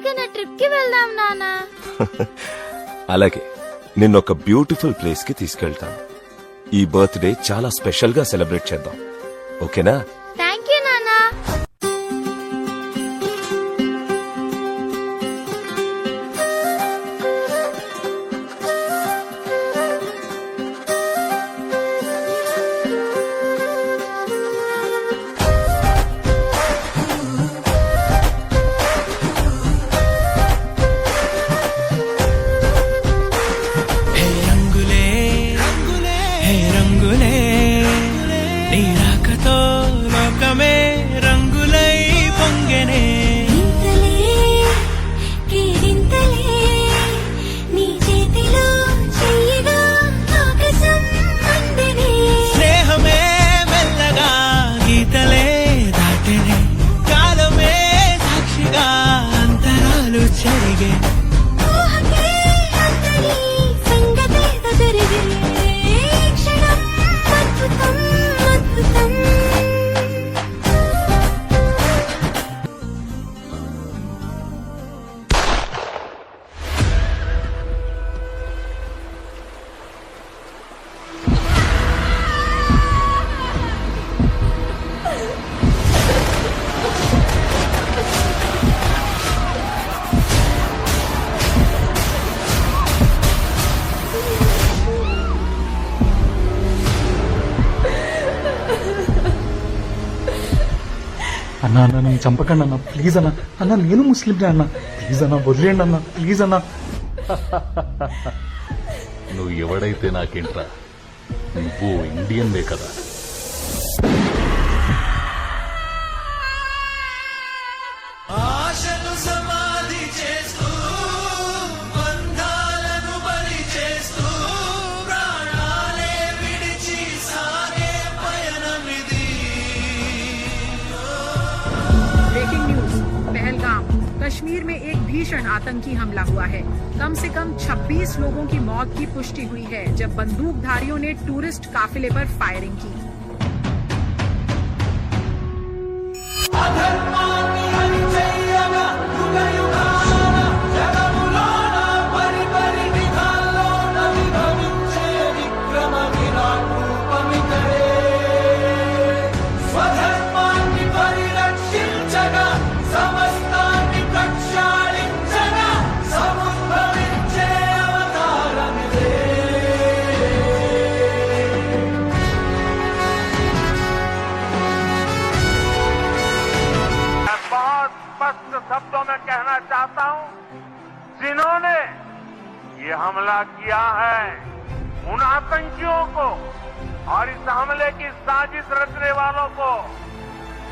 ఎక్కడికైనా ట్రిప్ కి వెళ్దాం నానా. అలాగే నిన్నొక బ్యూటిఫుల్ ప్లేస్ కి తీసుకెళ్తాను. ఈ బర్త్డే చాలా స్పెషల్ గా సెలబ్రేట్ చేద్దాం, ఓకేనా? థ్యాంక్ యూ నానా. అన్నా అన్న నన్ను చంపకండి అన్న, ప్లీజ్ అన్న. అన్న నేను ముస్లింనే అన్న, ప్లీజ్ అన్న వదిలేండి అన్న, ప్లీజ్ అన్న. నువ్వు ఎవడైతే నాకేంట్రా, నువ్వు ఇండియన్వే కదా. कश्मीर में एक भीषण आतंकी हमला हुआ है। कम से कम 26 लोगों की मौत की पुष्टि हुई है जब बंदूकधारियों ने टूरिस्ट काफिले पर फायरिंग की। शब्दों में कहना चाहता हूं, जिन्होंने ये हमला किया है उन आतंकियों को और इस हमले की साजिश रचने वालों को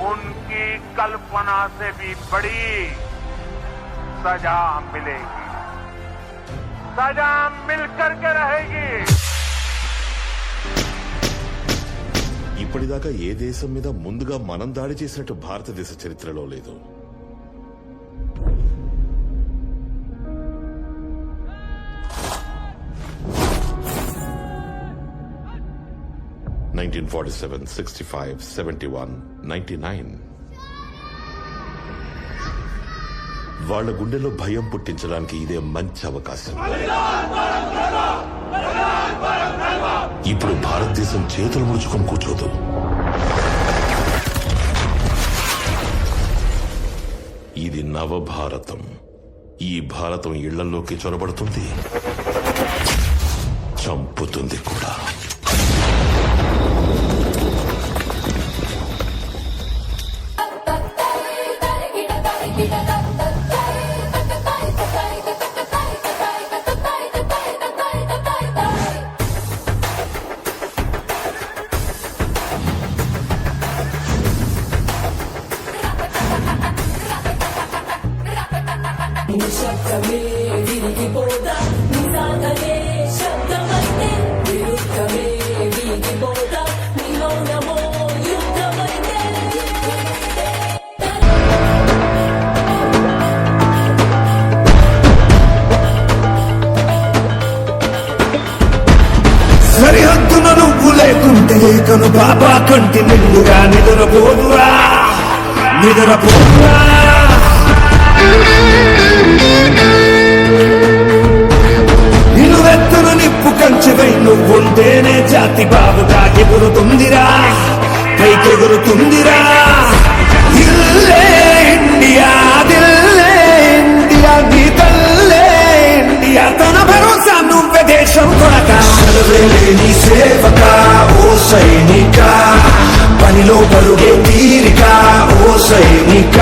उनकी कल्पना से भी बड़ी सजा मिलेगी, सजा मिलकर के रहेगी। ఇప్పటిదాకా ఏ దేశం మీద ముందుగా మనం దాడి చేసినట్టు భారతదేశ చరిత్రలో లేదు. (1947, 65, 71, 99) వాళ్ళ గుండెలో భయం పుట్టించడానికి ఇదే మంచి అవకాశం. ఇప్పుడు భారతదేశం చేతులు ముడుచుకొని కూర్చోదు. ఇది నవభారతం. ఈ భారతం ఇళ్లలోకి చొరబడుతుంది, చంపుతుంది కూడా. సరిహద్దున నువ్వు లేకుంటే కను బాబా కంటి నిండుగా నిద్రపోదురా. సైనిక పనిలో పరుగే తీరిక ఓ సైనిక